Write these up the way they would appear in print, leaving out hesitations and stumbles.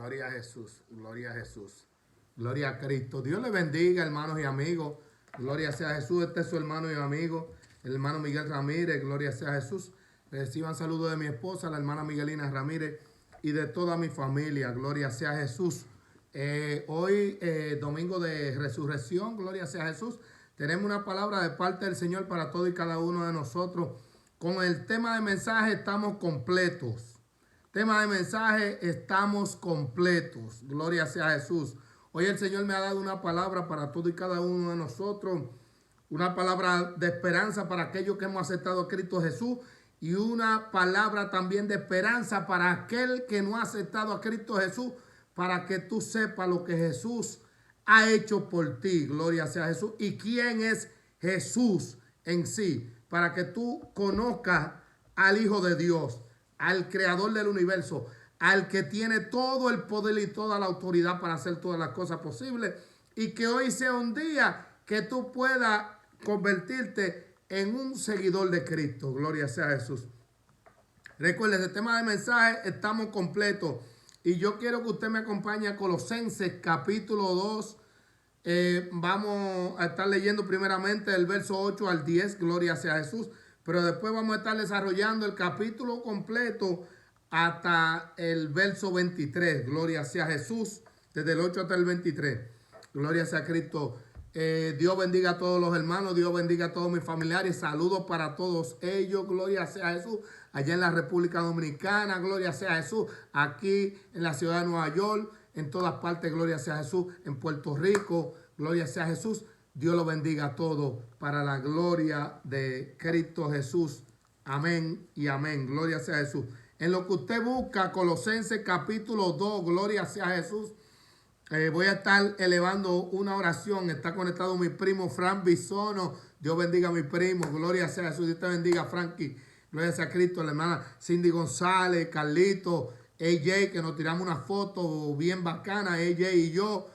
Gloria a Jesús, gloria a Jesús, gloria a Cristo. Dios le bendiga, hermanos y amigos. Gloria sea a Jesús. Este es su hermano y amigo, el hermano Miguel Ramírez. Gloria sea a Jesús. Reciban saludos de mi esposa, la hermana Miguelina Ramírez, y de toda mi familia. Gloria sea a Jesús. Hoy, domingo de resurrección, gloria sea a Jesús. Tenemos una palabra de parte del Señor para todo y cada uno de nosotros. Con el tema de mensaje estamos completos. Tema de mensaje, estamos completos. Gloria sea a Jesús. Hoy el Señor me ha dado una palabra para todo y cada uno de nosotros. Una palabra de esperanza para aquellos que hemos aceptado a Cristo Jesús. Y una palabra también de esperanza para aquel que no ha aceptado a Cristo Jesús. Para que tú sepas lo que Jesús ha hecho por ti. Gloria sea a Jesús. Y quién es Jesús en sí. Para que tú conozcas al Hijo de Dios, al creador del universo, al que tiene todo el poder y toda la autoridad para hacer todas las cosas posibles, y que hoy sea un día que tú puedas convertirte en un seguidor de Cristo. Gloria sea a Jesús. Recuerden, el tema de mensaje, estamos completos, y yo quiero que usted me acompañe a Colosenses capítulo 2. Vamos a estar leyendo primeramente el verso 8 al 10, gloria sea a Jesús. Pero después vamos a estar desarrollando el capítulo completo hasta el verso 23. Gloria sea Jesús. Desde el 8 hasta el 23. Gloria sea Cristo. Dios bendiga a todos los hermanos. Dios bendiga a todos mis familiares. Saludos para todos ellos. Gloria sea Jesús. Allá en la República Dominicana. Gloria sea Jesús. Aquí en la ciudad de Nueva York. En todas partes. Gloria sea Jesús. En Puerto Rico. Gloria sea Jesús. Dios lo bendiga a todos para la gloria de Cristo Jesús. Amén y amén. Gloria sea a Jesús. En lo que usted busca, Colosenses capítulo 2, gloria sea a Jesús. Voy a estar elevando una oración. Está conectado mi primo Fran Bisono. Dios bendiga a mi primo. Gloria sea a Jesús. Dios te bendiga, Frankie. Gloria sea a Cristo. La hermana Cindy González, Carlito, AJ, que nos tiramos una foto bien bacana, AJ y yo.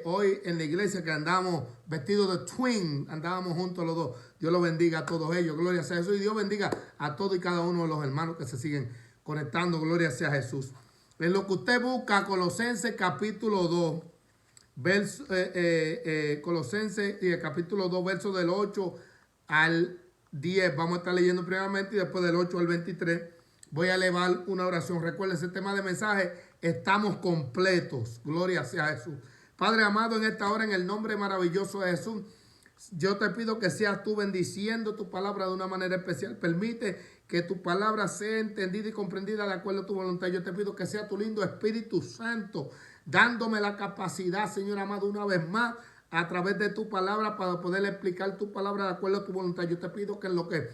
Hoy en la iglesia que andamos vestidos de twin, andábamos juntos los dos. Dios los bendiga a todos ellos, gloria sea a Jesús, y Dios bendiga a todos y cada uno de los hermanos que se siguen conectando, gloria sea a Jesús. En lo que usted busca, Colosenses capítulo 2, Colosenses capítulo 2, verso del 8 al 10, vamos a estar leyendo primeramente y después del 8 al 23 voy a elevar una oración. Recuerden ese tema de mensaje, estamos completos, gloria sea a Jesús. Padre amado, en esta hora, en el nombre maravilloso de Jesús, yo te pido que seas tú bendiciendo tu palabra de una manera especial. Permite que tu palabra sea entendida y comprendida de acuerdo a tu voluntad. Yo te pido que sea tu lindo Espíritu Santo dándome la capacidad, Señor amado, una vez más, a través de tu palabra para poder explicar tu palabra de acuerdo a tu voluntad. Yo te pido que en lo que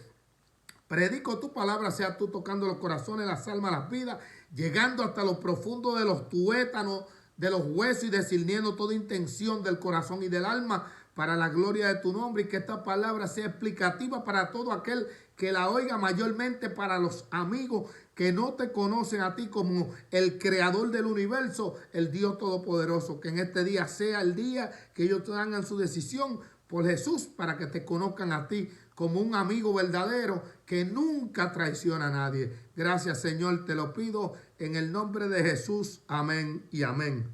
predico tu palabra sea tú tocando los corazones, las almas, las vidas, llegando hasta lo profundo de los tuétanos, de los huesos y discerniendo toda intención del corazón y del alma para la gloria de tu nombre, y que esta palabra sea explicativa para todo aquel que la oiga, mayormente para los amigos que no te conocen a ti como el creador del universo, el Dios todopoderoso. Que en este día sea el día que ellos hagan su decisión por Jesús, para que te conozcan a ti como un amigo verdadero que nunca traiciona a nadie. Gracias, Señor, te lo pido en el nombre de Jesús. Amén y amén.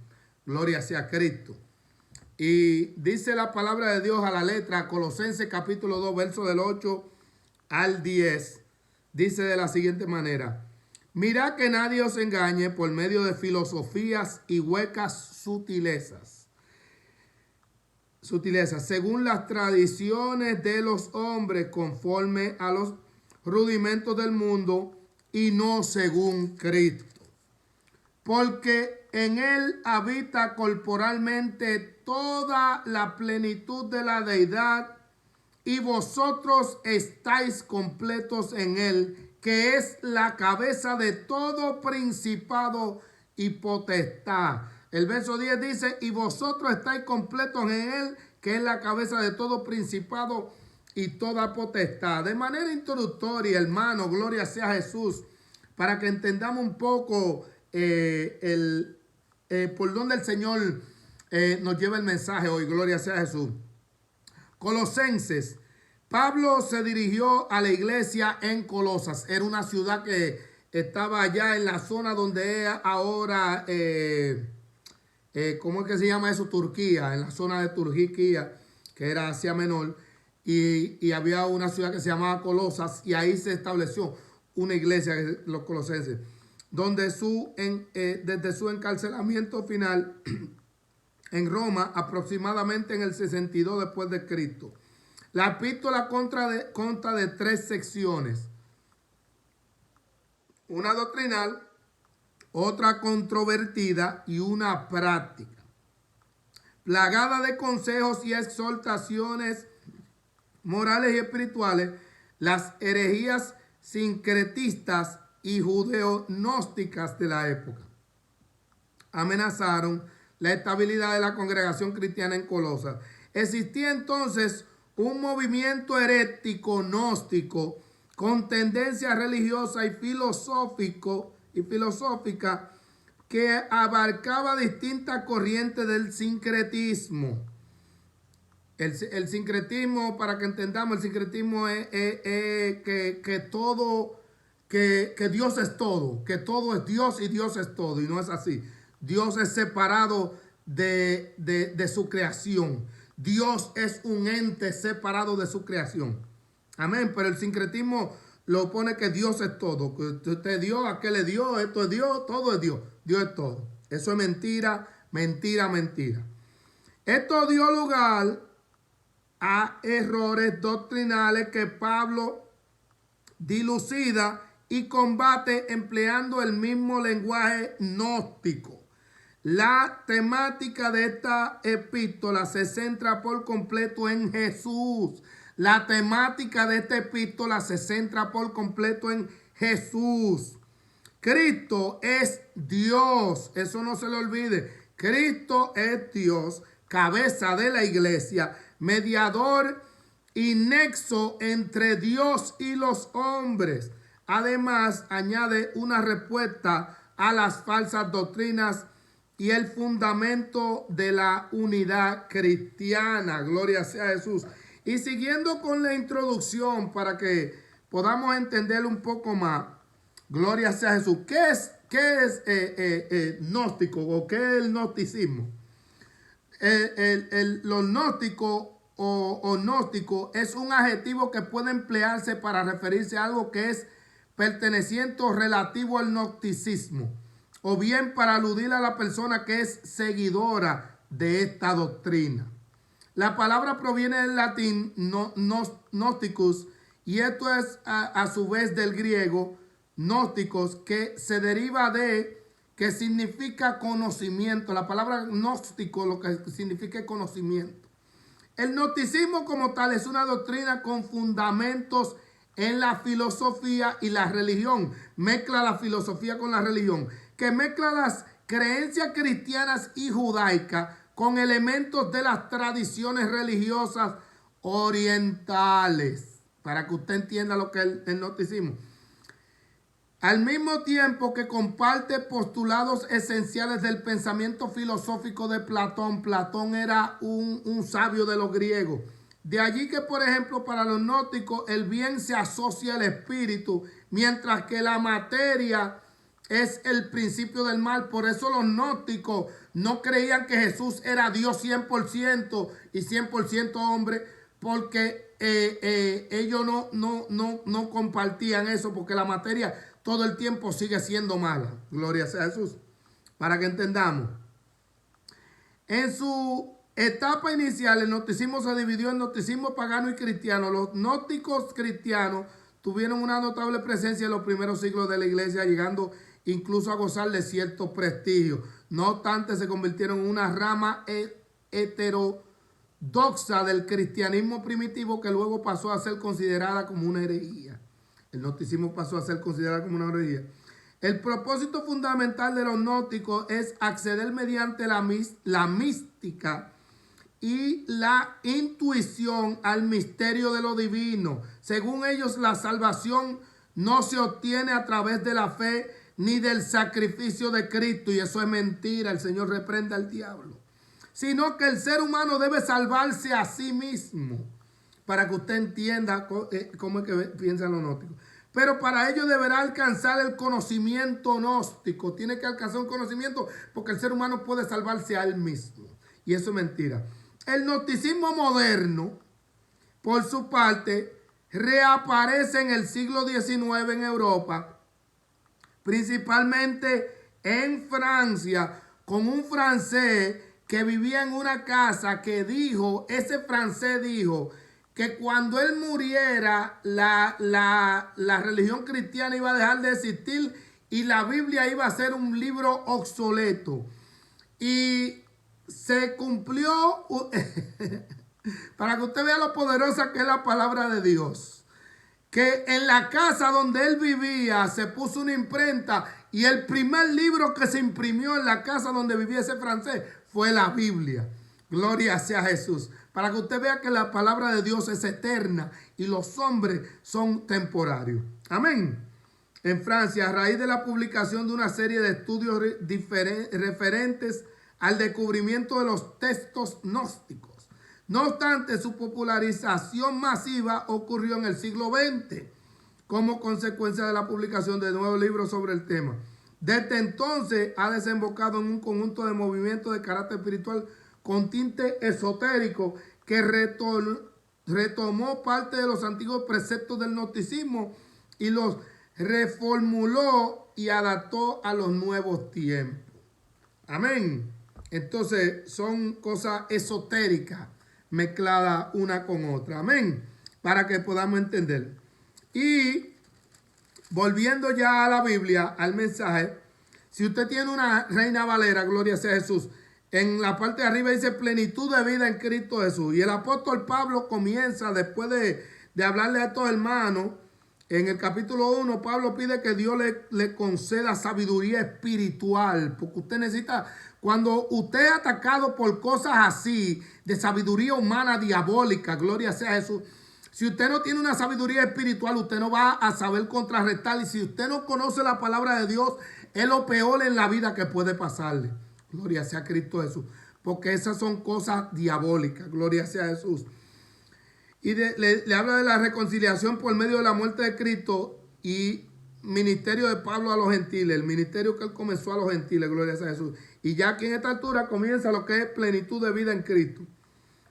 Gloria sea a Cristo. Y dice la palabra de Dios a la letra, Colosenses capítulo 2, verso del 8 al 10. Dice de la siguiente manera: mirad que nadie os engañe por medio de filosofías y huecas sutilezas, según las tradiciones de los hombres, conforme a los rudimentos del mundo, y no según Cristo. Porque en él habita corporalmente toda la plenitud de la deidad, y vosotros estáis completos en él, que es la cabeza de todo principado y potestad. El verso 10 dice: y vosotros estáis completos en él, que es la cabeza de todo principado y toda potestad. De manera introductoria, hermano, gloria sea a Jesús, para que entendamos un poco por donde el Señor nos lleva el mensaje hoy, gloria sea a Jesús. Colosenses. Pablo se dirigió a la iglesia en Colosas. Era una ciudad que estaba allá en la zona donde es ahora, ¿cómo es que se llama eso? Turquía, en la zona de Turquía, que era Asia Menor, y había una ciudad que se llamaba Colosas, y ahí se estableció una iglesia, los colosenses, donde desde su encarcelamiento final en Roma, aproximadamente en el 62 después de Cristo. La epístola consta de 3 secciones. Una doctrinal, otra controvertida y una práctica, plagada de consejos y exhortaciones morales y espirituales. Las herejías sincretistas y judeo-gnósticas de la época amenazaron la estabilidad de la congregación cristiana en Colosas. Existía entonces un movimiento herético gnóstico con tendencia religiosa y filosófica que abarcaba distintas corrientes del sincretismo. El sincretismo, para que entendamos, el sincretismo es que Dios es todo, que todo es Dios y Dios es todo, y no es así. Dios es separado de su creación. Dios es un ente separado de su creación. Amén. Pero el sincretismo lo pone que Dios es todo. Que usted dio, aquel le dio, esto es Dios, todo es Dios. Dios es todo. Eso es mentira, mentira, mentira. Esto dio lugar a errores doctrinales que Pablo dilucida y combate empleando el mismo lenguaje gnóstico. La temática de esta epístola se centra por completo en Jesús. La temática de esta epístola se centra por completo en Jesús. Cristo es Dios, eso no se le olvide. Cristo es Dios, cabeza de la iglesia, mediador y nexo entre Dios y los hombres. Además, añade una respuesta a las falsas doctrinas y el fundamento de la unidad cristiana. Gloria sea Jesús. Y siguiendo con la introducción para que podamos entender un poco más, gloria sea Jesús. ¿Qué es gnóstico o qué es el gnosticismo? Los gnósticos o gnóstico es un adjetivo que puede emplearse para referirse a algo que es perteneciente o relativo al gnosticismo, o bien para aludir a la persona que es seguidora de esta doctrina. La palabra proviene del latín gnosticus, y esto es a su vez del griego gnósticos, que se deriva de, que significa conocimiento. La palabra gnóstico lo que significa es conocimiento. El gnosticismo como tal es una doctrina con fundamentos en la filosofía y la religión. Mezcla la filosofía con la religión, que mezcla las creencias cristianas y judaicas con elementos de las tradiciones religiosas orientales, para que usted entienda lo que es el gnosticismo. Al mismo tiempo que comparte postulados esenciales del pensamiento filosófico de Platón. Platón era un sabio de los griegos. De allí que, por ejemplo, para los gnósticos el bien se asocia al espíritu, mientras que la materia es el principio del mal. Por eso los gnósticos no creían que Jesús era Dios 100% y 100% hombre, porque ellos no compartían eso, porque la materia todo el tiempo sigue siendo mala. Gloria sea a Jesús. Para que entendamos. En su etapa inicial, el gnosticismo se dividió en gnosticismo pagano y cristiano. Los gnósticos cristianos tuvieron una notable presencia en los primeros siglos de la iglesia, llegando incluso a gozar de cierto prestigio. No obstante, se convirtieron en una rama heterodoxa del cristianismo primitivo, que luego pasó a ser considerada como una herejía. El gnosticismo pasó a ser considerado como una herejía. El propósito fundamental de los gnósticos es acceder mediante la mística y la intuición al misterio de lo divino. Según ellos, la salvación no se obtiene a través de la fe ni del sacrificio de Cristo, y eso es mentira. El Señor reprenda al diablo. Sino que el ser humano debe salvarse a sí mismo. Para que usted entienda cómo es que piensan los gnósticos. Pero para ello deberá alcanzar el conocimiento gnóstico. Tiene que alcanzar un conocimiento porque el ser humano puede salvarse a él mismo. Y eso es mentira. El gnosticismo moderno, por su parte, reaparece en el siglo XIX en Europa, principalmente en Francia, con un francés que vivía en una casa que dijo, ese francés dijo, que cuando él muriera, la religión cristiana iba a dejar de existir y la Biblia iba a ser un libro obsoleto. Y se cumplió, para que usted vea lo poderosa que es la palabra de Dios, que en la casa donde él vivía se puso una imprenta y el primer libro que se imprimió en la casa donde vivía ese francés fue la Biblia. Gloria sea Jesús. Para que usted vea que la palabra de Dios es eterna y los hombres son temporarios. Amén. En Francia, a raíz de la publicación de una serie de estudios referentes al descubrimiento de los textos gnósticos. No obstante, su popularización masiva ocurrió en el siglo XX como consecuencia de la publicación de nuevos libros sobre el tema. Desde entonces ha desembocado en un conjunto de movimientos de carácter espiritual con tinte esotérico que retomó parte de los antiguos preceptos del gnosticismo y los reformuló y adaptó a los nuevos tiempos. Amén. Entonces son cosas esotéricas mezcladas una con otra. Amén. Para que podamos entender. Y volviendo ya a la Biblia, al mensaje, si usted tiene una Reina Valera, gloria sea Jesús, en la parte de arriba dice plenitud de vida en Cristo Jesús. Y el apóstol Pablo comienza, después de hablarle a estos hermanos, en el capítulo 1, Pablo pide que Dios le conceda sabiduría espiritual. Porque usted necesita, cuando usted es atacado por cosas así, de sabiduría humana diabólica, gloria sea Jesús. Si usted no tiene una sabiduría espiritual, usted no va a saber contrarrestar. Y si usted no conoce la palabra de Dios, es lo peor en la vida que puede pasarle. Gloria sea Cristo Jesús. Porque esas son cosas diabólicas. Gloria sea Jesús. Y le habla de la reconciliación por medio de la muerte de Cristo y ministerio de Pablo a los gentiles. El ministerio que él comenzó a los gentiles. Gloria sea Jesús. Y ya aquí en esta altura comienza lo que es plenitud de vida en Cristo.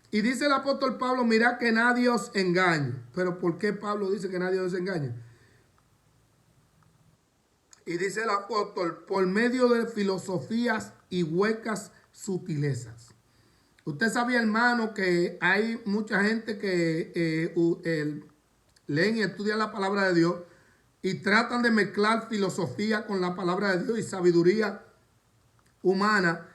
Y dice el apóstol Pablo, mirad que nadie os engañe. Pero ¿por qué Pablo dice que nadie os engañe? Y dice el apóstol, por medio de filosofías y huecas sutilezas. Usted sabía, hermano, que hay mucha gente que leen y estudian la palabra de Dios y tratan de mezclar filosofía con la palabra de Dios y sabiduría humana.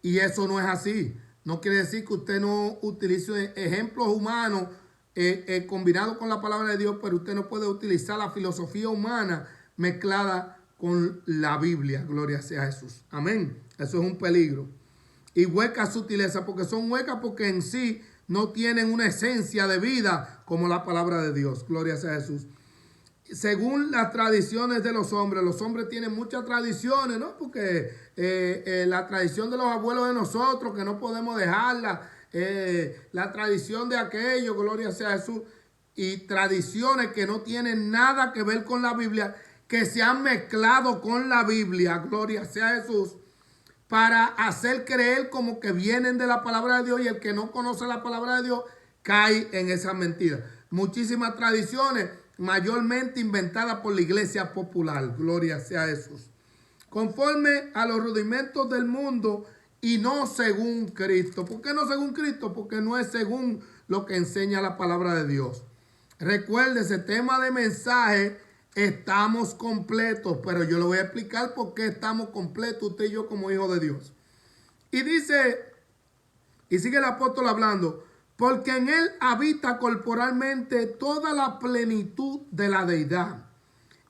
Y eso no es así. No quiere decir que usted no utilice ejemplos humanos combinados con la palabra de Dios, pero usted no puede utilizar la filosofía humana mezclada con la Biblia. Gloria sea Jesús. Amén. Eso es un peligro. Y huecas sutilezas, porque son huecas porque en sí no tienen una esencia de vida como la palabra de Dios. Gloria sea Jesús. Según las tradiciones de los hombres tienen muchas tradiciones, ¿no? Porque la tradición de los abuelos de nosotros, que no podemos dejarla, la tradición de aquello, gloria sea Jesús, y tradiciones que no tienen nada que ver con la Biblia, que se han mezclado con la Biblia, gloria sea Jesús, para hacer creer como que vienen de la palabra de Dios, y el que no conoce la palabra de Dios cae en esa mentira. Muchísimas tradiciones, mayormente inventadas por la iglesia popular, gloria sea Jesús, conforme a los rudimentos del mundo y no según Cristo. ¿Por qué no según Cristo? Porque no es según lo que enseña la palabra de Dios. Recuerde, ese tema de mensaje, estamos completos, pero yo le voy a explicar por qué estamos completos usted y yo como hijos de Dios. Y dice, y sigue el apóstol hablando, porque en él habita corporalmente toda la plenitud de la deidad.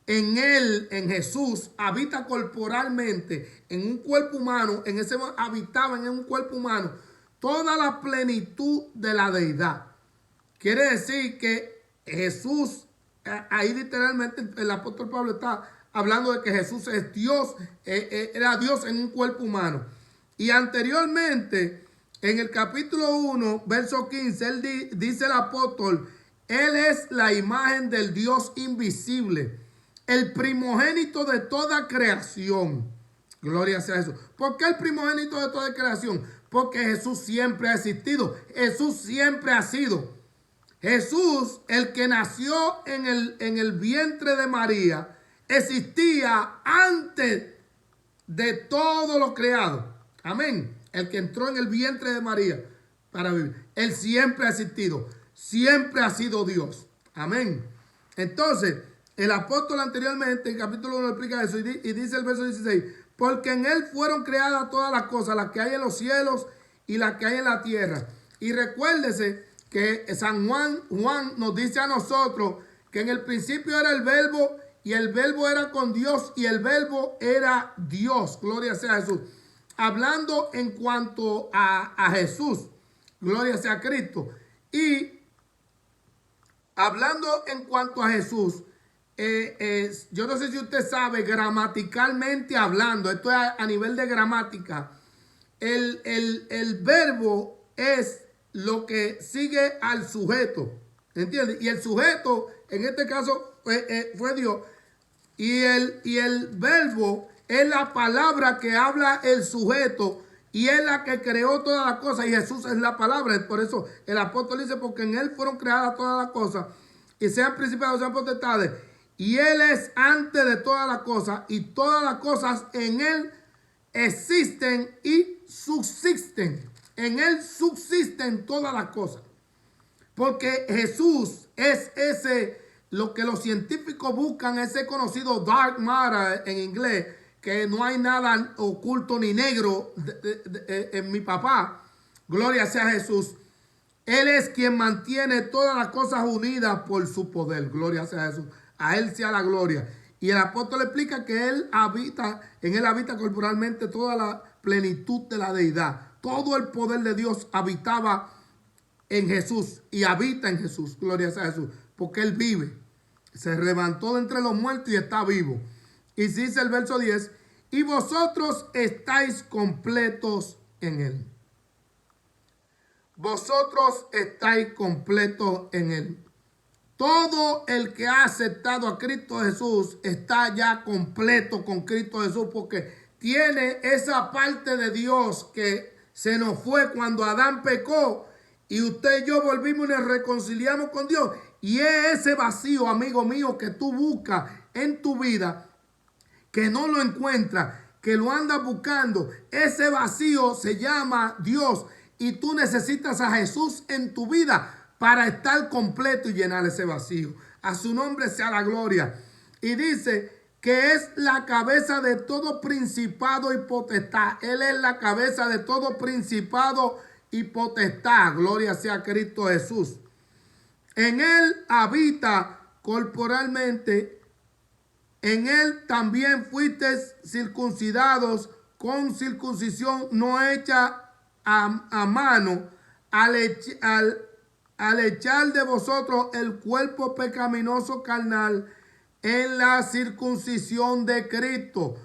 En él, en Jesús, habita corporalmente, en un cuerpo humano, habitaba en un cuerpo humano, toda la plenitud de la deidad. Quiere decir que Jesús, ahí literalmente el apóstol Pablo está hablando de que Jesús es Dios, era Dios en un cuerpo humano. Y anteriormente, en el capítulo 1, verso 15, él dice el apóstol, Él es la imagen del Dios invisible, el primogénito de toda creación. Gloria sea a Jesús. ¿Por qué el primogénito de toda creación? Porque Jesús siempre ha existido. Jesús siempre ha sido. Jesús, el que nació en el vientre de María, existía antes de todo lo creado. Amén. El que entró en el vientre de María para vivir. Él siempre ha existido. Siempre ha sido Dios. Amén. Entonces, el apóstol anteriormente, en capítulo 1, explica eso y dice el verso 16, porque en él fueron creadas todas las cosas, las que hay en los cielos y las que hay en la tierra. Y recuérdese que San Juan nos dice a nosotros que en el principio era el verbo y el verbo era con Dios y el verbo era Dios. Gloria sea a Jesús. Hablando en cuanto a Jesús. Gloria sea a Cristo. Y hablando en cuanto a Jesús, yo no sé si usted sabe, gramaticalmente hablando, esto es a nivel de gramática, el verbo es lo que sigue al sujeto, ¿entiendes? Y el sujeto, en este caso, fue Dios, y el verbo es la palabra que habla el sujeto, y es la que creó todas las cosas, y Jesús es la palabra. Por eso el apóstol dice, porque en él fueron creadas todas las cosas, y sean principados, sean potestades, y él es antes de todas las cosas, y todas las cosas en él existen y subsisten. En él subsisten todas las cosas. Porque Jesús es lo que los científicos buscan, ese conocido dark matter en inglés, que no hay nada oculto ni negro en mi papá. Gloria sea a Jesús. Él es quien mantiene todas las cosas unidas por su poder. Gloria sea a Jesús. A él sea la gloria. Y el apóstol explica que en él habita corporalmente toda la plenitud de la deidad. Todo el poder de Dios habitaba en Jesús y habita en Jesús. Gloria sea a Jesús. Porque él vive. Se levantó de entre los muertos y está vivo. Y dice el verso 10, y vosotros estáis completos en él. Vosotros estáis completos en él. Todo el que ha aceptado a Cristo Jesús está ya completo con Cristo Jesús, porque tiene esa parte de Dios que se nos fue cuando Adán pecó y usted y yo volvimos y nos reconciliamos con Dios. Y es ese vacío, amigo mío, que tú buscas en tu vida, que no lo encuentras, que lo andas buscando. Ese vacío se llama Dios y tú necesitas a Jesús en tu vida para estar completo y llenar ese vacío. A su nombre sea la gloria. Y dice que es la cabeza de todo principado y potestad. Él es la cabeza de todo principado y potestad. Gloria sea a Cristo Jesús. En él habita corporalmente. En él también fuisteis circuncidados con circuncisión no hecha a mano al echar de vosotros el cuerpo pecaminoso carnal en la circuncisión de Cristo.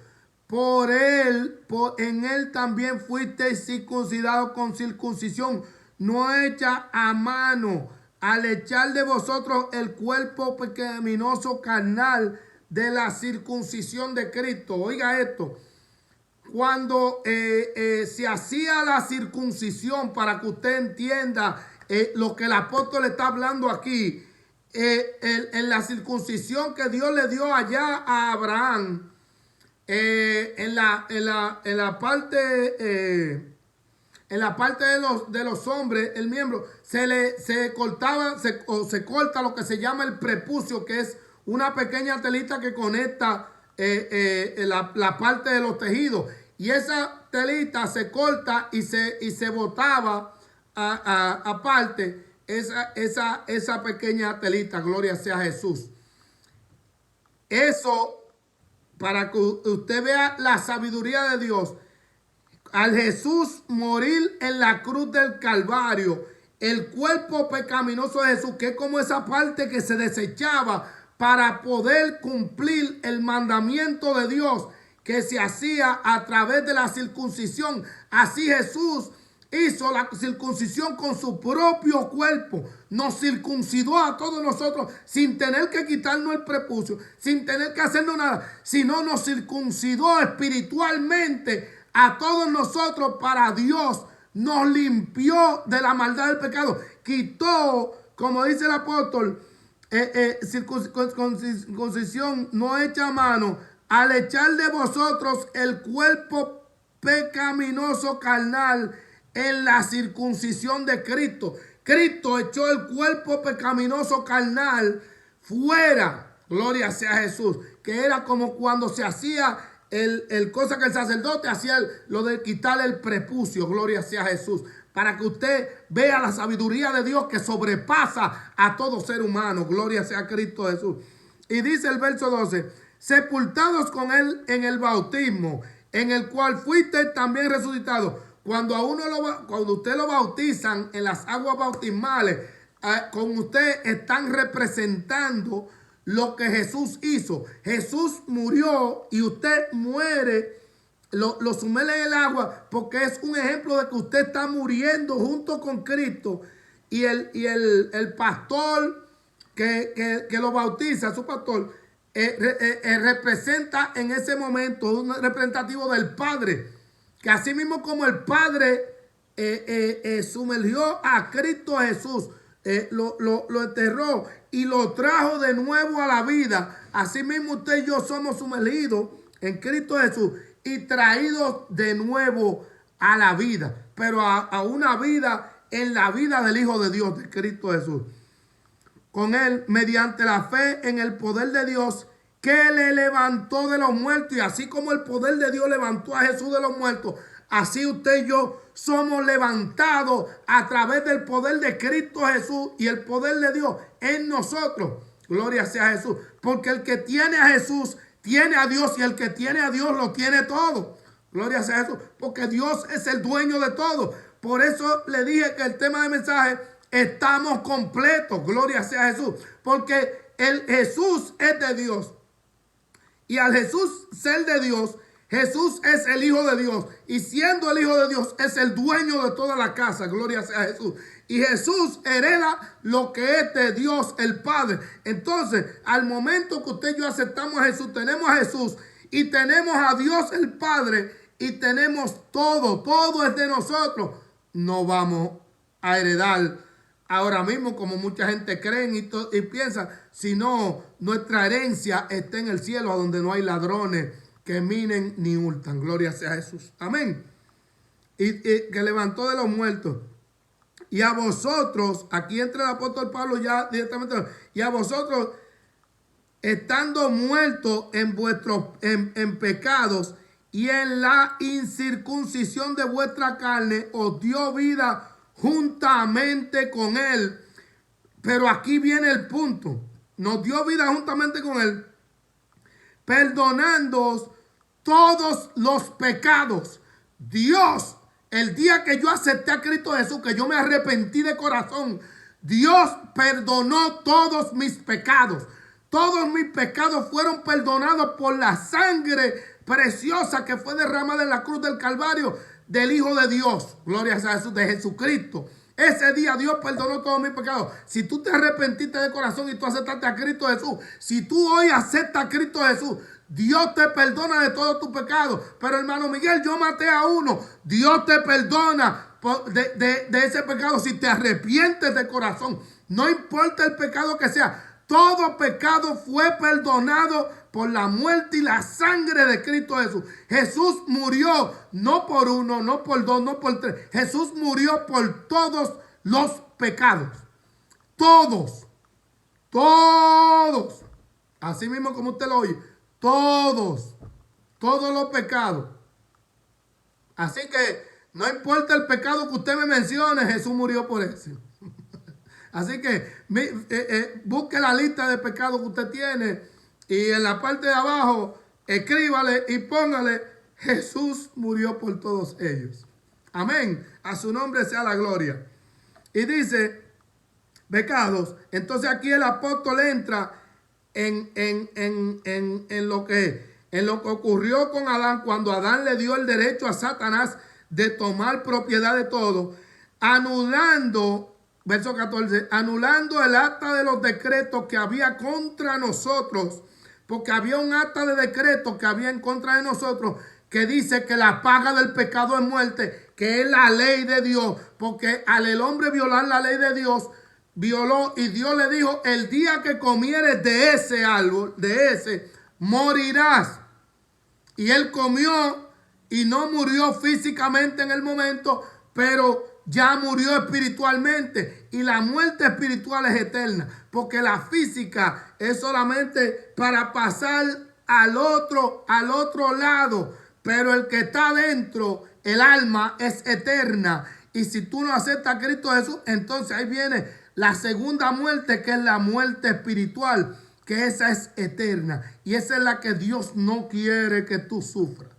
En él también fuisteis circuncidados con circuncisión no hecha a mano, al echar de vosotros el cuerpo pecaminoso carnal de la circuncisión de Cristo. Oiga esto. Cuando se hacía la circuncisión, para que usted entienda lo que el apóstol está hablando aquí, en la circuncisión que Dios le dio allá a Abraham, en la parte de los hombres, el miembro, se corta lo que se llama el prepucio, que es una pequeña telita que conecta la parte de los tejidos. Y esa telita se corta y se botaba aparte esa pequeña telita. Gloria sea a Jesús. Eso, para que usted vea la sabiduría de Dios. Al Jesús morir en la cruz del Calvario, el cuerpo pecaminoso de Jesús, que es como esa parte que se desechaba para poder cumplir el mandamiento de Dios que se hacía a través de la circuncisión. Así Jesús hizo la circuncisión con su propio cuerpo. Nos circuncidó a todos nosotros sin tener que quitarnos el prepucio, sin tener que hacernos nada, sino nos circuncidó espiritualmente a todos nosotros para Dios. Nos limpió de la maldad del pecado. Quitó, como dice el apóstol, circuncisión no hecha a mano, al echar de vosotros el cuerpo pecaminoso carnal en la circuncisión de Cristo. Cristo echó el cuerpo pecaminoso carnal fuera. Gloria sea a Jesús. Que era como cuando se hacía el cosa que el sacerdote hacía, lo de quitar el prepucio. Gloria sea a Jesús. Para que usted vea la sabiduría de Dios que sobrepasa a todo ser humano. Gloria sea a Cristo Jesús. Y dice el verso 12: sepultados con él en el bautismo, en el cual fuiste también resucitado. Cuando usted lo bautizan en las aguas bautismales, con usted están representando lo que Jesús hizo. Jesús murió y usted muere, lo sumerge en el agua, porque es un ejemplo de que usted está muriendo junto con Cristo. Y el pastor que lo bautiza, su pastor, representa en ese momento un representativo del Padre. Que así mismo como el Padre sumergió a Cristo Jesús, lo enterró y lo trajo de nuevo a la vida, así mismo usted y yo somos sumergidos en Cristo Jesús y traídos de nuevo a la vida, pero a una vida en la vida del Hijo de Dios, de Cristo Jesús. Con él, mediante la fe en el poder de Dios, que le levantó de los muertos. Y así como el poder de Dios levantó a Jesús de los muertos, así usted y yo somos levantados a través del poder de Cristo Jesús y el poder de Dios en nosotros. Gloria sea a Jesús. Porque el que tiene a Jesús tiene a Dios, y el que tiene a Dios lo tiene todo. Gloria sea a Jesús. Porque Dios es el dueño de todo. Por eso le dije que el tema del mensaje: estamos completos. Gloria sea a Jesús. Porque el Jesús es de Dios. Y al Jesús ser de Dios, Jesús es el Hijo de Dios. Y siendo el Hijo de Dios, es el dueño de toda la casa. Gloria sea a Jesús. Y Jesús hereda lo que es de Dios el Padre. Entonces, al momento que usted y yo aceptamos a Jesús, tenemos a Jesús y tenemos a Dios el Padre y tenemos todo. Todo es de nosotros. No vamos a heredar ahora mismo como mucha gente cree y piensa, sino nuestra herencia está en el cielo, a donde no hay ladrones que minen ni hurtan. Gloria sea a Jesús. Amén. Y que levantó de los muertos. Y a vosotros, aquí entra el apóstol Pablo ya directamente, y a vosotros, estando muertos en pecados y en la incircuncisión de vuestra carne, os dio vida juntamente con él. Pero aquí viene el punto: nos dio vida juntamente con él, perdonándoos todos los pecados. Dios, el día que yo acepté a Cristo Jesús, que yo me arrepentí de corazón, Dios perdonó todos mis pecados. Todos mis pecados fueron perdonados por la sangre preciosa que fue derramada en la cruz del Calvario del Hijo de Dios. Gloria a Jesús, de Jesucristo. Ese día Dios perdonó todos mis pecados. Si tú te arrepentiste de corazón y tú aceptaste a Cristo Jesús, si tú hoy aceptas a Cristo Jesús, Dios te perdona de todos tus pecados. Pero hermano Miguel, yo maté a uno. Dios te perdona de ese pecado si te arrepientes de corazón. No importa el pecado que sea. Todo pecado fue perdonado por la muerte y la sangre de Cristo Jesús. Jesús murió no por uno, no por dos, no por tres. Jesús murió por todos los pecados. Todos. Todos. Así mismo como usted lo oye. Todos. Todos los pecados. Así que no importa el pecado que usted me mencione, Jesús murió por eso. Así que busque la lista de pecados que usted tiene y en la parte de abajo escríbale y póngale: Jesús murió por todos ellos. Amén. A su nombre sea la gloria. Y dice pecados. Entonces aquí el apóstol entra en lo que ocurrió con Adán, cuando Adán le dio el derecho a Satanás de tomar propiedad de todo, anulando, verso 14, anulando el acta de los decretos que había contra nosotros, porque había un acta de decreto que había en contra de nosotros, que dice que la paga del pecado es muerte, que es la ley de Dios, porque al el hombre violar la ley de Dios, violó, y Dios le dijo, el día que comieres de ese árbol, de ese, morirás. Y él comió y no murió físicamente en el momento, pero ya murió espiritualmente. Y la muerte espiritual es eterna, porque la física es solamente para pasar al otro lado. Pero el que está dentro, el alma, es eterna. Y si tú no aceptas a Cristo Jesús, entonces ahí viene la segunda muerte, que es la muerte espiritual, que esa es eterna. Y esa es la que Dios no quiere que tú sufras.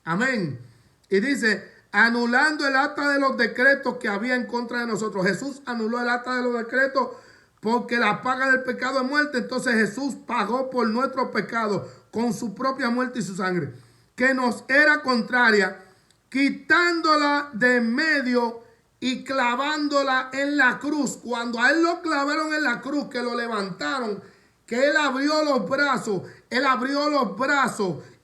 Amén. Y dice, anulando el acta de los decretos que había en contra de nosotros. Jesús anuló el acta de los decretos porque la paga del pecado es muerte. Entonces Jesús pagó por nuestro pecado con su propia muerte y su sangre, que nos era contraria, quitándola de en medio y clavándola en la cruz. Cuando a él lo clavaron en la cruz, que lo levantaron, que él abrió los brazos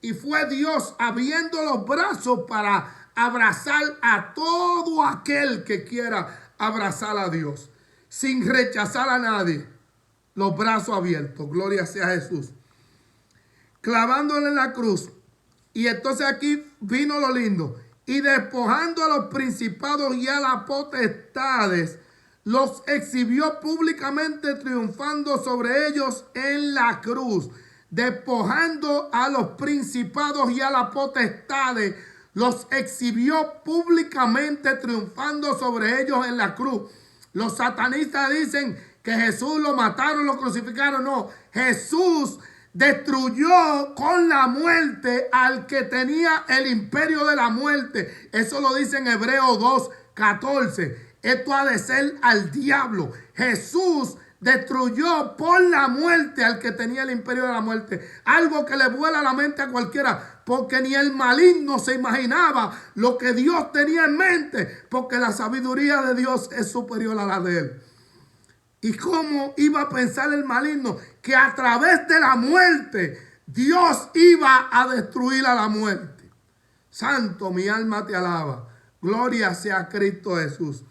y fue Dios abriendo los brazos para abrazar a todo aquel que quiera abrazar a Dios, sin rechazar a nadie. Los brazos abiertos, gloria sea a Jesús, clavándole en la cruz. Y entonces aquí vino lo lindo. Y despojando a los principados y a las potestades, los exhibió públicamente, triunfando sobre ellos en la cruz. Despojando a los principados y a las potestades, los exhibió públicamente, triunfando sobre ellos en la cruz. Los satanistas dicen que Jesús lo mataron, lo crucificaron. No, Jesús destruyó con la muerte al que tenía el imperio de la muerte. Eso lo dice en Hebreos 2:14. Esto ha de ser al diablo. Jesús destruyó por la muerte al que tenía el imperio de la muerte. Algo que le vuela la mente a cualquiera, porque ni el maligno se imaginaba lo que Dios tenía en mente, porque la sabiduría de Dios es superior a la de él. ¿Y cómo iba a pensar el maligno que a través de la muerte Dios iba a destruir a la muerte? Santo, mi alma te alaba. Gloria sea a Cristo Jesús.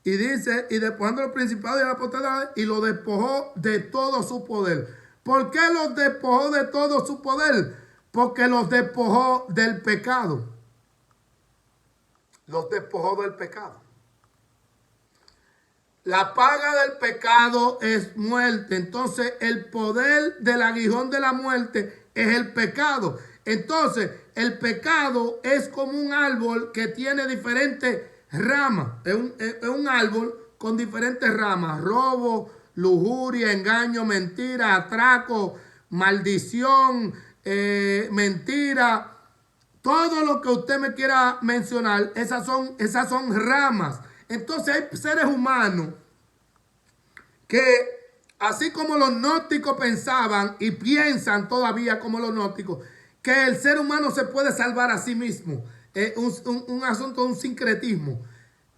Y dice, y despojando los principados y las potestades, y lo despojó de todo su poder. ¿Por qué los despojó de todo su poder? Porque los despojó del pecado. Los despojó del pecado. La paga del pecado es muerte. Entonces, el poder del aguijón de la muerte es el pecado. Entonces, el pecado es como un árbol que tiene diferentes ramas. Es un árbol con diferentes ramas. Robo, lujuria, engaño, mentira, atraco, maldición, mentira. Todo lo que usted me quiera mencionar, esas son ramas. Entonces hay seres humanos que, así como los gnósticos pensaban y piensan todavía como los gnósticos, que el ser humano se puede salvar a sí mismo. Un asunto de un sincretismo.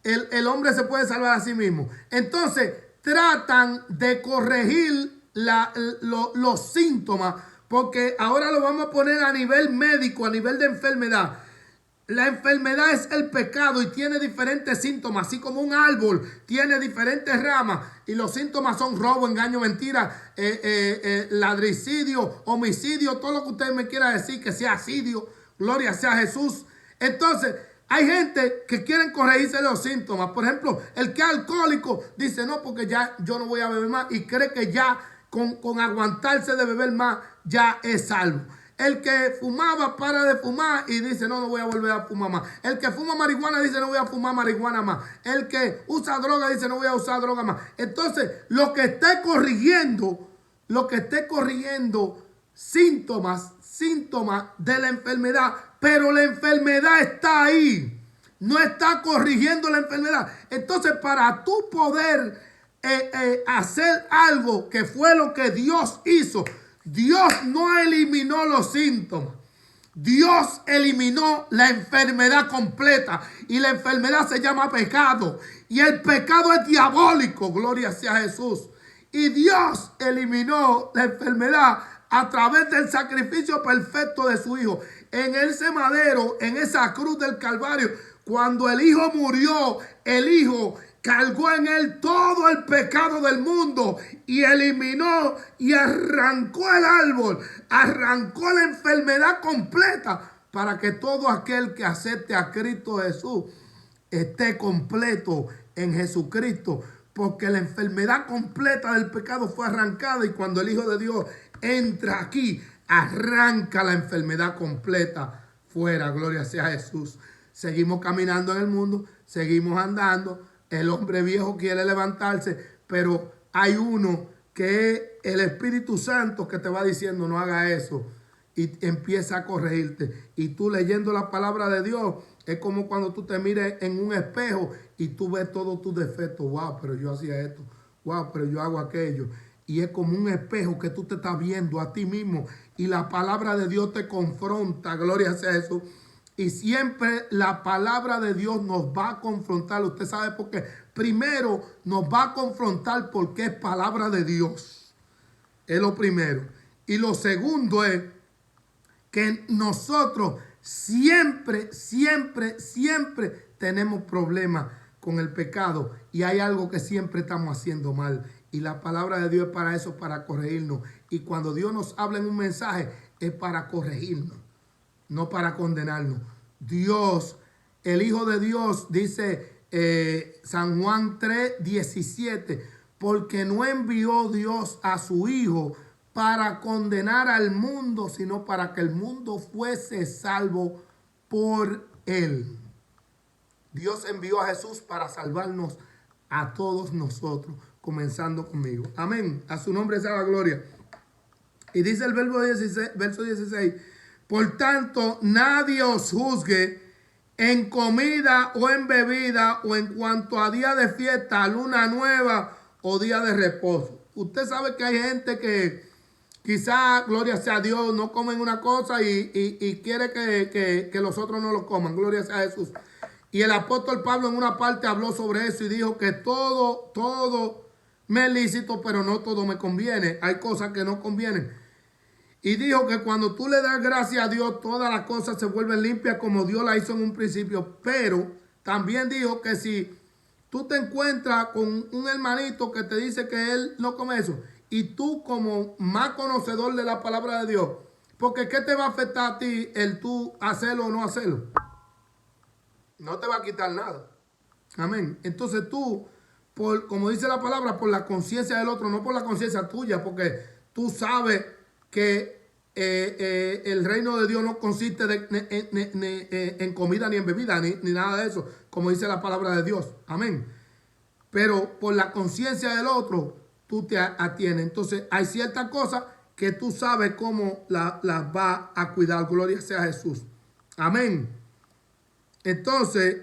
El hombre se puede salvar a sí mismo. Entonces tratan de corregir los síntomas, porque ahora lo vamos a poner a nivel médico, a nivel de enfermedad. La enfermedad es el pecado y tiene diferentes síntomas, así como un árbol tiene diferentes ramas y los síntomas son robo, engaño, mentira, ladricidio, homicidio, todo lo que usted me quiera decir que sea asidio, gloria sea a Jesús. Entonces, hay gente que quieren corregirse de los síntomas. Por ejemplo, el que es alcohólico dice, no, porque ya yo no voy a beber más, y cree que ya con aguantarse de beber más ya es salvo. El que fumaba para de fumar y dice, no voy a volver a fumar más. El que fuma marihuana dice, no voy a fumar marihuana más. El que usa droga dice, no voy a usar droga más. Entonces, lo que esté corrigiendo síntomas de la enfermedad, pero la enfermedad está ahí. No está corrigiendo la enfermedad. Entonces, para tú poder hacer algo que fue lo que Dios hizo, Dios no eliminó los síntomas. Dios eliminó la enfermedad completa y la enfermedad se llama pecado y el pecado es diabólico, gloria sea a Jesús. Y Dios eliminó la enfermedad a través del sacrificio perfecto de su Hijo. En ese madero, en esa cruz del Calvario, cuando el Hijo murió, el Hijo cargó en él todo el pecado del mundo y eliminó y arrancó el árbol, arrancó la enfermedad completa para que todo aquel que acepte a Cristo Jesús esté completo en Jesucristo, porque la enfermedad completa del pecado fue arrancada y cuando el Hijo de Dios entra aquí, arranca la enfermedad completa fuera. Gloria sea a Jesús. Seguimos caminando en el mundo, seguimos andando. El hombre viejo quiere levantarse, pero hay uno que es el Espíritu Santo que te va diciendo no haga eso y empieza a corregirte. Y tú leyendo la palabra de Dios es como cuando tú te mires en un espejo y tú ves todos tus defectos. Wow, pero yo hacía esto. Wow, pero yo hago aquello. Y es como un espejo que tú te estás viendo a ti mismo y la palabra de Dios te confronta. Gloria sea eso. Y siempre la palabra de Dios nos va a confrontar. Usted sabe por qué. Primero nos va a confrontar porque es palabra de Dios. Es lo primero. Y lo segundo es que nosotros siempre tenemos problemas con el pecado. Y hay algo que siempre estamos haciendo mal. Y la palabra de Dios es para eso, para corregirnos. Y cuando Dios nos habla en un mensaje es para corregirnos, no para condenarnos. Dios, el Hijo de Dios, dice San Juan 3:17, porque no envió Dios a su Hijo para condenar al mundo, sino para que el mundo fuese salvo por él. Dios envió a Jesús para salvarnos a todos nosotros, comenzando conmigo. Amén. A su nombre sea la gloria. Y dice el verso 16, por tanto, nadie os juzgue en comida o en bebida o en cuanto a día de fiesta, luna nueva o día de reposo. Usted sabe que hay gente que quizá, gloria sea a Dios, no comen una cosa y quiere que los otros no lo coman. Gloria sea a Jesús. Y el apóstol Pablo en una parte habló sobre eso y dijo que todo me es lícito, pero no todo me conviene. Hay cosas que no convienen. Y dijo que cuando tú le das gracias a Dios, todas las cosas se vuelven limpias como Dios la hizo en un principio. Pero también dijo que si tú te encuentras con un hermanito que te dice que él no come eso, y tú como más conocedor de la palabra de Dios, porque ¿qué te va a afectar a ti el tú hacerlo o no hacerlo? No te va a quitar nada. Amén. Entonces tú, como dice la palabra, por la conciencia del otro, no por la conciencia tuya, porque tú sabes que el reino de Dios no consiste en comida ni en bebida, ni nada de eso, como dice la palabra de Dios. Amén. Pero por la conciencia del otro, tú te atienes. Entonces hay ciertas cosas que tú sabes cómo las va a cuidar. Gloria sea a Jesús. Amén. Entonces,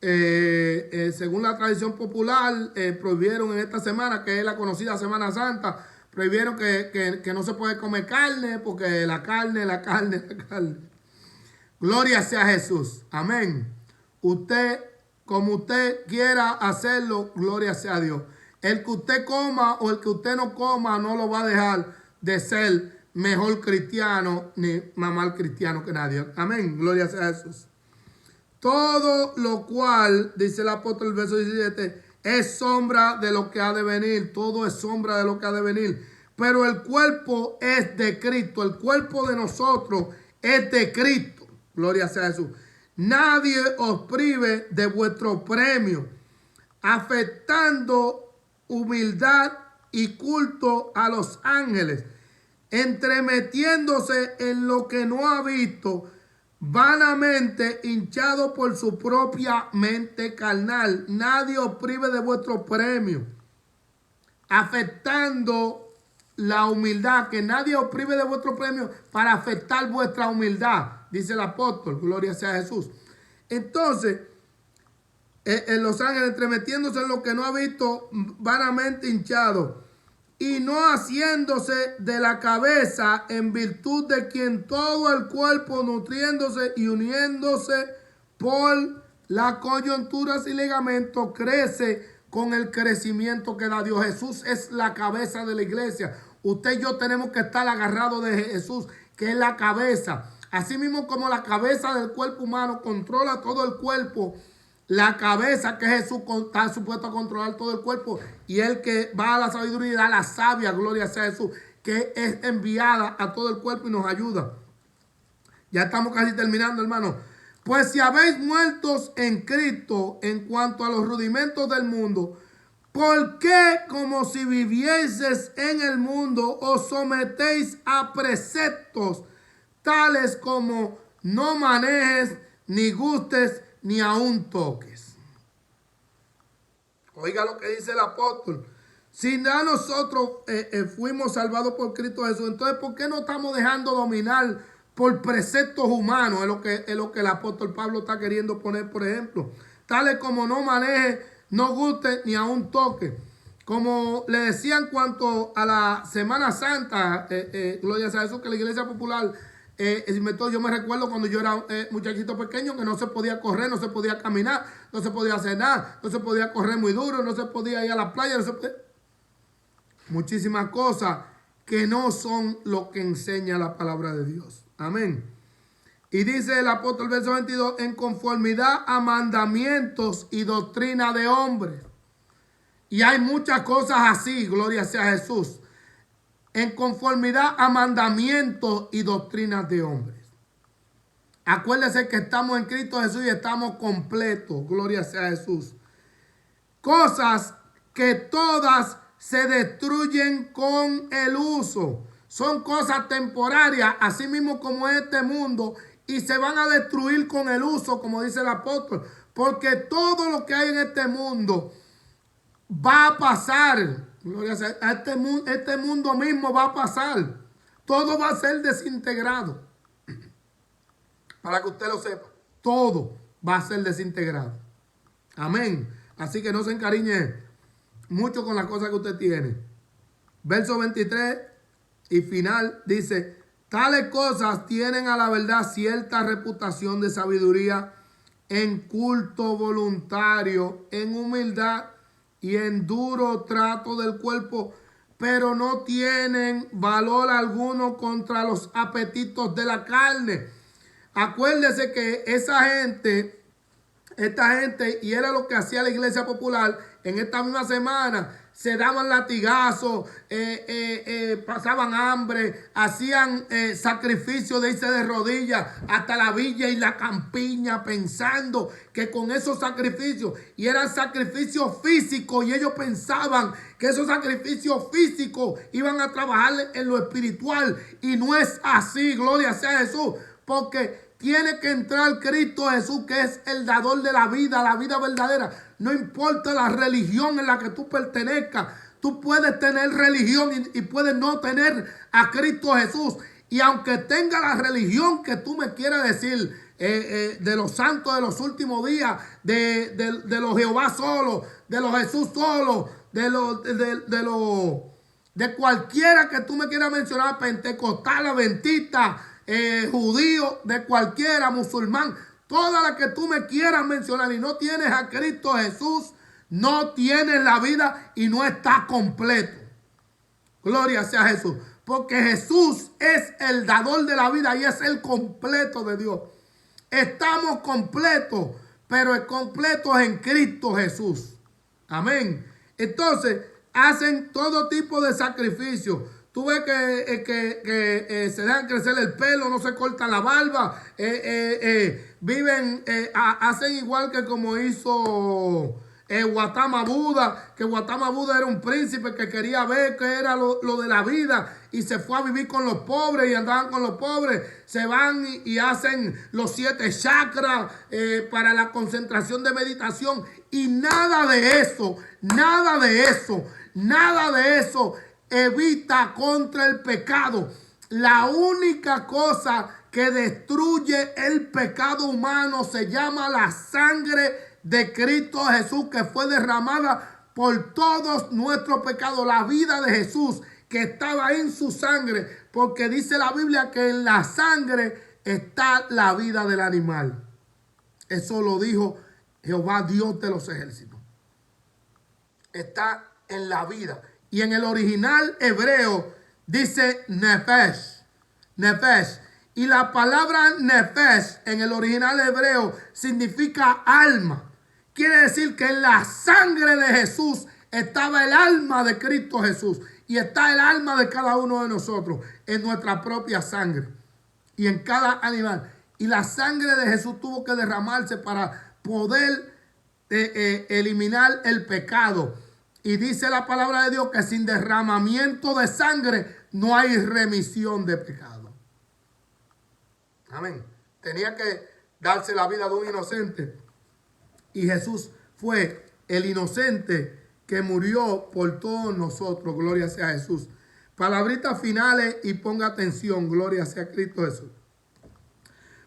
según la tradición popular, prohibieron en esta semana, que es la conocida Semana Santa, prohibieron que no se puede comer carne, porque la carne. Gloria sea a Jesús. Amén. Usted, como usted quiera hacerlo, gloria sea a Dios. El que usted coma o el que usted no coma no lo va a dejar de ser mejor cristiano ni más mal cristiano que nadie. Amén. Gloria sea a Jesús. Todo lo cual, dice el apóstol, el verso 17, es sombra de lo que ha de venir. Todo es sombra de lo que ha de venir. Pero el cuerpo es de Cristo. El cuerpo de nosotros es de Cristo. Gloria sea a Jesús. Nadie os prive de vuestro premio, afectando humildad y culto a los ángeles, entremetiéndose en lo que no ha visto, vanamente hinchado por su propia mente carnal. Nadie os prive de vuestro premio, afectando la humildad, que nadie os prive de vuestro premio para afectar vuestra humildad, dice el apóstol, gloria sea a Jesús. Entonces, en los ángeles, entremetiéndose en lo que no ha visto, vanamente hinchado. y no haciéndose de la cabeza, en virtud de quien todo el cuerpo, nutriéndose y uniéndose por las coyunturas y ligamentos, crece con el crecimiento que da Dios. Jesús es la cabeza de la iglesia. Usted y yo tenemos que estar agarrados de Jesús, que es la cabeza. Así mismo como la cabeza del cuerpo humano controla todo el cuerpo, la cabeza, que Jesús, está supuesto a controlar todo el cuerpo, y el que va a la sabiduría y da la sabia, gloria sea Jesús, que es enviada a todo el cuerpo y nos ayuda. Ya estamos casi terminando, hermano. Pues si habéis muertos en Cristo en cuanto a los rudimentos del mundo, ¿por qué, como si vivieseis en el mundo, os sometéis a preceptos tales como no manejes, ni gustes, ni aún toques? Oiga lo que dice el apóstol. Si ya nosotros fuimos salvados por Cristo Jesús, entonces ¿por qué no estamos dejando dominar por preceptos humanos? Es lo que el apóstol Pablo está queriendo poner, por ejemplo. Tales como no maneje, no guste, ni aún toque. Como le decía en cuanto a la Semana Santa, gloria a Jesús, que la Iglesia Popular, yo me recuerdo cuando yo era muchachito pequeño, que no se podía correr, no se podía caminar, no se podía hacer nada, no se podía correr muy duro, no se podía ir a la playa, no se podía... Muchísimas cosas que no son lo que enseña la palabra de Dios. Amén. Y dice el apóstol, verso 22, en conformidad a mandamientos y doctrina de hombres. Y hay muchas cosas así, gloria sea a Jesús. En conformidad a mandamientos y doctrinas de hombres. Acuérdese que estamos en Cristo Jesús y estamos completos, gloria sea a Jesús. Cosas que todas se destruyen con el uso. Son cosas temporarias, así mismo como este mundo, y se van a destruir con el uso, como dice el apóstol, porque todo lo que hay en este mundo va a pasar. Este mundo mismo va a pasar. Todo va a ser desintegrado. Para que usted lo sepa, todo va a ser desintegrado. Amén. Así que no se encariñe mucho con las cosas que usted tiene. Verso 23 y final dice: tales cosas tienen a la verdad cierta reputación de sabiduría, en culto voluntario, en humildad y en duro trato del cuerpo, pero no tienen valor alguno contra los apetitos de la carne. Acuérdese que esta gente, y era lo que hacía la Iglesia Popular, en esta misma semana se daban latigazos, pasaban hambre, hacían sacrificios de irse de rodillas hasta la villa y la campiña, pensando que con esos sacrificios, y eran sacrificios físicos, y ellos pensaban que esos sacrificios físicos iban a trabajar en lo espiritual, y no es así, gloria sea a Jesús, porque tiene que entrar Cristo Jesús, que es el dador de la vida verdadera. No importa la religión en la que tú pertenezcas. Tú puedes tener religión y puedes no tener a Cristo Jesús. Y aunque tenga la religión que tú me quieras decir, de los santos de los últimos días, de los Jehová solo, de los Jesús solo, de cualquiera que tú me quieras mencionar, pentecostal, adventista, judío, de cualquiera, musulmán, todas las que tú me quieras mencionar, y no tienes a Cristo Jesús, no tienes la vida y no está completo. Gloria sea a Jesús, porque Jesús es el dador de la vida y es el completo de Dios. Estamos completos, pero el completo es en Cristo Jesús. Amén. Entonces, hacen todo tipo de sacrificios. Tú ves que se dejan crecer el pelo, no se cortan la barba, hacen igual que como hizo Gautama Buda, que Gautama Buda era un príncipe que quería ver qué era lo de la vida, y se fue a vivir con los pobres y andaban con los pobres. Se van y hacen los 7 chakras para la concentración de meditación, y nada de eso evita contra el pecado. La única cosa que destruye el pecado humano se llama la sangre de Cristo Jesús, que fue derramada por todos nuestros pecados. La vida de Jesús que estaba en su sangre, porque dice la Biblia que en la sangre está la vida del animal. Eso lo dijo Jehová, Dios de los ejércitos. Está en la vida. Y en el original hebreo dice nefesh. Nefesh. Y la palabra nefesh en el original hebreo significa alma. Quiere decir que en la sangre de Jesús estaba el alma de Cristo Jesús. Y está el alma de cada uno de nosotros en nuestra propia sangre. Y en cada animal. Y la sangre de Jesús tuvo que derramarse para poder eliminar el pecado. Y dice la palabra de Dios que sin derramamiento de sangre no hay remisión de pecado. Amén. Tenía que darse la vida de un inocente. Y Jesús fue el inocente que murió por todos nosotros. Gloria sea a Jesús. Palabritas finales y ponga atención. Gloria sea a Cristo Jesús.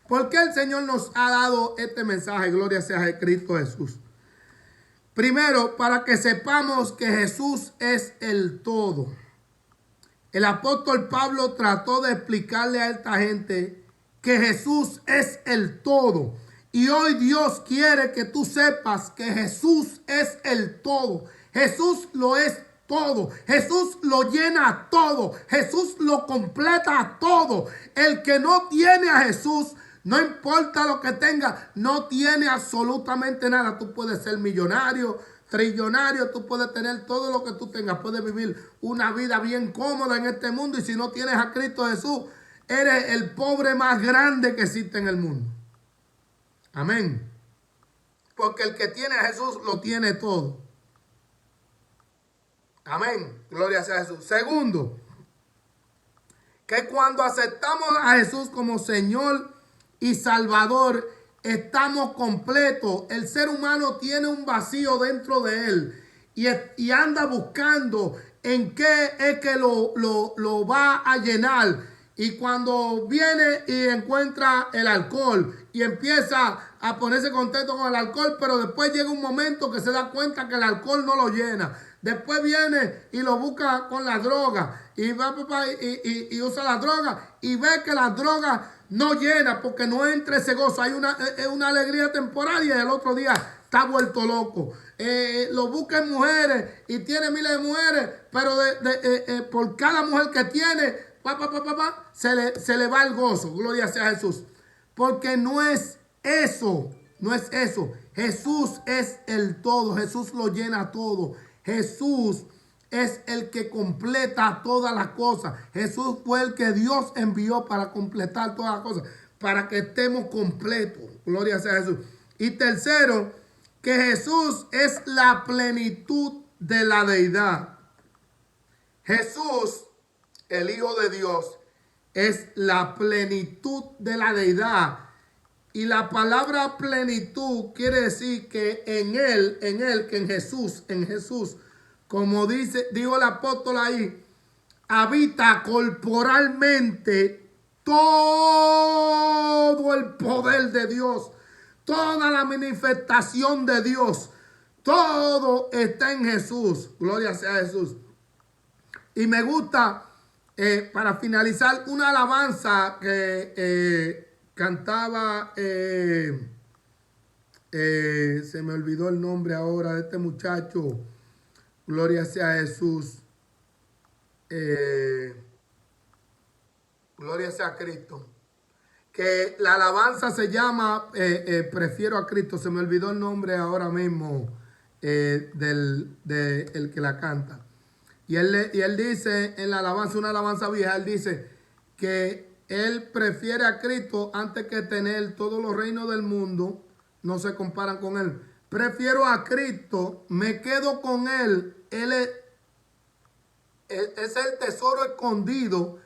¿Por qué el Señor nos ha dado este mensaje? Gloria sea a Cristo Jesús. Primero, para que sepamos que Jesús es el todo. El apóstol Pablo trató de explicarle a esta gente que Jesús es el todo. Y hoy Dios quiere que tú sepas que Jesús es el todo. Jesús lo es todo. Jesús lo llena todo. Jesús lo completa todo. El que no tiene a Jesús, no importa lo que tenga, no tiene absolutamente nada. Tú puedes ser millonario, trillonario, tú puedes tener todo lo que tú tengas. Puedes vivir una vida bien cómoda en este mundo. Y si no tienes a Cristo Jesús, eres el pobre más grande que existe en el mundo. Amén. Porque el que tiene a Jesús lo tiene todo. Amén. Gloria sea a Jesús. Segundo, que cuando aceptamos a Jesús como Señor y Salvador, estamos completos. El ser humano tiene un vacío dentro de él y anda buscando en qué es que lo va a llenar. Y cuando viene y encuentra el alcohol y empieza a ponerse contento con el alcohol, pero después llega un momento que se da cuenta que el alcohol no lo llena. Después viene y lo busca con la droga y va y usa la droga y ve que la droga no llena porque no entra ese gozo. Hay una alegría temporaria y el otro día está vuelto loco. Lo busca en mujeres y tiene miles de mujeres, pero por cada mujer que tiene, se le va el gozo. Gloria sea a Jesús. Porque no es eso. No es eso. Jesús es el todo. Jesús lo llena todo. Jesús es el que completa todas las cosas. Jesús fue el que Dios envió para completar todas las cosas. Para que estemos completos. Gloria sea a Jesús. Y tercero, que Jesús es la plenitud de la deidad. Jesús, el Hijo de Dios, es la plenitud de la deidad. Y la palabra plenitud quiere decir que en Jesús, como dijo el apóstol ahí, habita corporalmente todo el poder de Dios, toda la manifestación de Dios, todo está en Jesús. Gloria sea a Jesús. Y me gusta, para finalizar, una alabanza que cantaba, se me olvidó el nombre ahora de este muchacho. Gloria sea a Jesús. Gloria sea a Cristo. Que la alabanza se llama Prefiero a Cristo. Se me olvidó el nombre ahora mismo del que la canta. Y él dice en la alabanza, una alabanza vieja, él dice que él prefiere a Cristo antes que tener todos los reinos del mundo. No se comparan con él. Prefiero a Cristo, me quedo con él. Él es el tesoro escondido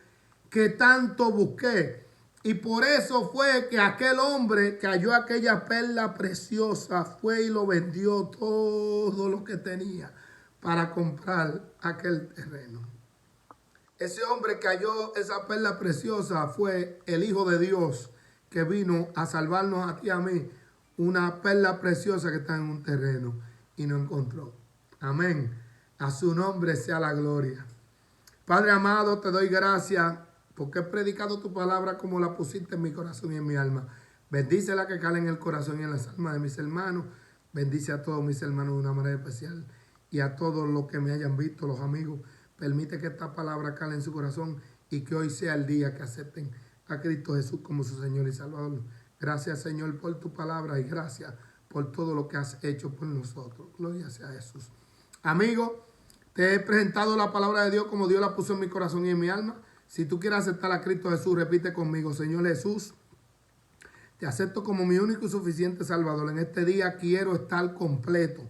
que tanto busqué. Y por eso fue que aquel hombre que halló aquella perla preciosa fue y lo vendió todo lo que tenía para comprar aquel terreno. Ese hombre que halló esa perla preciosa fue el Hijo de Dios que vino a salvarnos a ti y a mí. Una perla preciosa que está en un terreno y no encontró. Amén. A su nombre sea la gloria. Padre amado, te doy gracias porque he predicado tu palabra como la pusiste en mi corazón y en mi alma. Bendice la que cala en el corazón y en las almas de mis hermanos. Bendice a todos mis hermanos de una manera especial y a todos los que me hayan visto, los amigos. Permite que esta palabra cale en su corazón y que hoy sea el día que acepten a Cristo Jesús como su Señor y Salvador. Gracias, Señor, por tu palabra y gracias por todo lo que has hecho por nosotros. Gloria sea a Jesús. Amigo, te he presentado la palabra de Dios como Dios la puso en mi corazón y en mi alma. Si tú quieres aceptar a Cristo Jesús, repite conmigo: Señor Jesús, te acepto como mi único y suficiente Salvador. En este día quiero estar completo.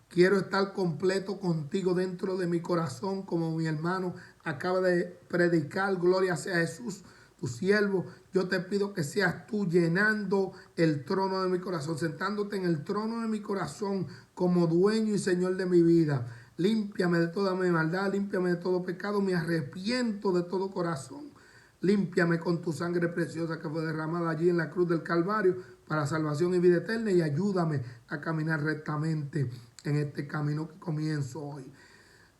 Quiero estar completo contigo dentro de mi corazón, como mi hermano acaba de predicar. Gloria sea a Jesús, tu siervo. Yo te pido que seas tú llenando el trono de mi corazón, sentándote en el trono de mi corazón como dueño y Señor de mi vida. Límpiame de toda mi maldad, límpiame de todo pecado, me arrepiento de todo corazón. Límpiame con tu sangre preciosa que fue derramada allí en la cruz del Calvario para salvación y vida eterna, y ayúdame a caminar rectamente en este camino que comienzo hoy.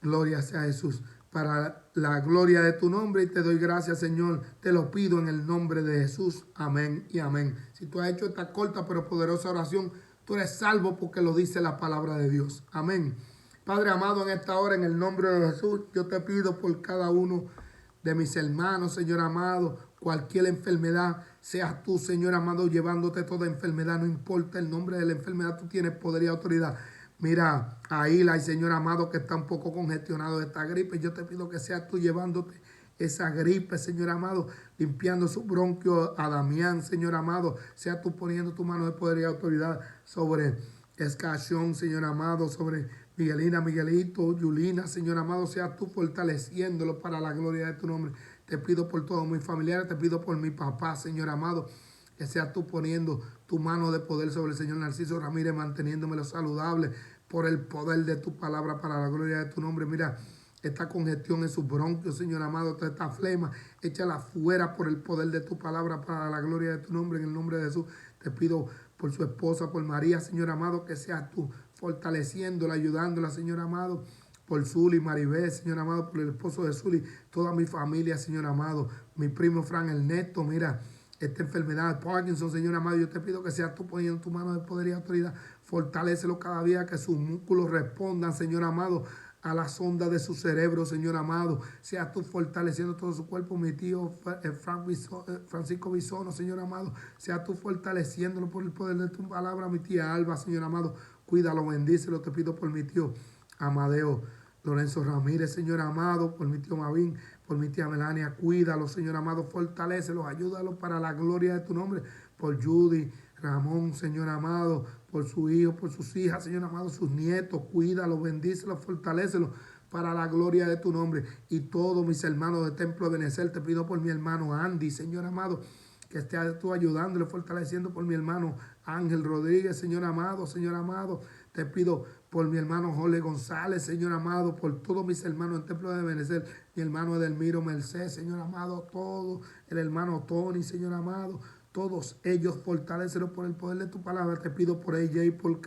Gloria sea a Jesús. Para la gloria de tu nombre, y te doy gracias, Señor. Te lo pido en el nombre de Jesús. Amén y amén. Si tú has hecho esta corta pero poderosa oración, tú eres salvo porque lo dice la palabra de Dios. Amén. Padre amado, en esta hora, en el nombre de Jesús, yo te pido por cada uno de mis hermanos, Señor amado, cualquier enfermedad, seas tú, Señor amado, llevándote toda enfermedad, no importa el nombre de la enfermedad, tú tienes poder y autoridad. Mira, ahí la Señor amado, que está un poco congestionado de esta gripe, yo te pido que seas tú llevándote esa gripe, Señor amado, limpiando su bronquio a Damián, Señor amado, seas tú poniendo tu mano de poder y autoridad sobre Escachón, Señor amado, sobre Miguelina, Miguelito, Yulina, Señor amado, seas tú fortaleciéndolo para la gloria de tu nombre. Te pido por todos mis familiares, te pido por mi papá, Señor amado, que seas tú poniendo tu mano de poder sobre el Señor Narciso Ramírez, manteniéndomelo saludable por el poder de tu palabra para la gloria de tu nombre. Mira, esta congestión en sus bronquios, Señor amado, toda esta flema, échala fuera por el poder de tu palabra para la gloria de tu nombre. En el nombre de Jesús te pido por su esposa, por María, Señor amado, que seas tú fortaleciéndola, ayudándola, Señor amado, por Zuli, Maribel, Señor amado, por el esposo de Zuli, toda mi familia, Señor amado, mi primo Fran Ernesto, mira, esta enfermedad, Parkinson, Señor amado, yo te pido que seas tú poniendo tu mano de poder y autoridad, fortalécelo cada día, que sus músculos respondan, Señor amado, a las ondas de su cerebro, Señor amado, seas tú fortaleciendo todo su cuerpo, mi tío Francisco Bisono, Señor amado, seas tú fortaleciéndolo por el poder de tu palabra, mi tía Alba, Señor amado, cuídalo, bendícelo, te pido por mi tío Amadeo Lorenzo Ramírez, Señor amado, por mi tío Mavín, por mi tía Melania, cuídalo, Señor amado, fortalécelos, ayúdalos para la gloria de tu nombre, por Judy, Ramón, Señor amado, por su hijo, por sus hijas, Señor amado, sus nietos, cuídalos, bendícelos, fortalécelos para la gloria de tu nombre. Y todos mis hermanos de Templo de Benecer, te pido por mi hermano Andy, Señor amado, que estés tú ayudándole, fortaleciendo por mi hermano Ángel Rodríguez, Señor amado, te pido por mi hermano Jorge González, Señor amado, por todos mis hermanos en Templo de Benecer, mi hermano Edelmiro Merced, Señor amado, todo, el hermano Tony, Señor amado, todos ellos, fortalécelos por el poder de tu palabra. Te pido por ella y por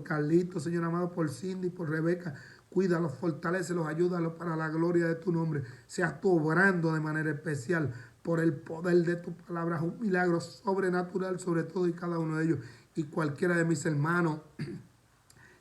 Carlito, Señor amado, por Cindy, por Rebeca. Cuídalos, fortalécelos, ayúdalos para la gloria de tu nombre. Seas tú obrando de manera especial por el poder de tu palabra. Un milagro sobrenatural sobre todo y cada uno de ellos. Y cualquiera de mis hermanos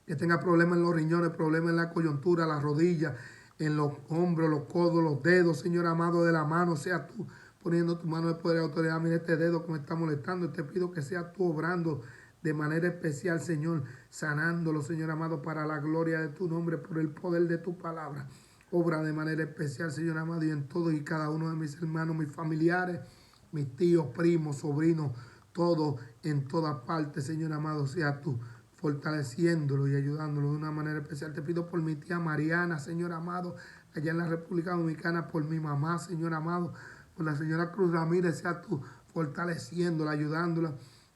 que tenga problemas en los riñones, problemas en la coyuntura, las rodillas, en los hombros, los codos, los dedos, Señor amado, de la mano, seas tú poniendo tu mano de poder y autoridad. Mira este dedo que me está molestando. Te pido que seas tú obrando de manera especial, Señor, sanándolo, Señor amado, para la gloria de tu nombre, por el poder de tu palabra. Obra de manera especial, Señor amado, y en todos y cada uno de mis hermanos, mis familiares, mis tíos, primos, sobrinos, todos, en todas partes, Señor amado, seas tú fortaleciéndolo y ayudándolo de una manera especial. Te pido por mi tía Mariana, Señor amado, allá en la República Dominicana, por mi mamá, Señor amado, por la señora Cruz Ramírez, seas tú fortaleciéndola, ayudándola,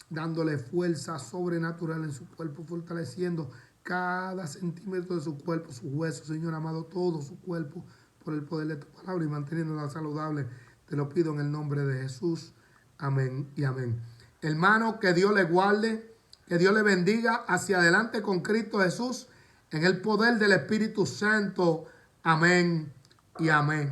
dándole fuerza sobrenatural en su cuerpo, fortaleciendo cada centímetro de su cuerpo, sus huesos, Señor amado, todo su cuerpo, por el poder de tu palabra y manteniéndola saludable. Te lo pido en el nombre de Jesús. Amén y amén. Hermano, que Dios le guarde, que Dios le bendiga hacia adelante con Cristo Jesús. en el poder del Espíritu Santo. Amén y amén.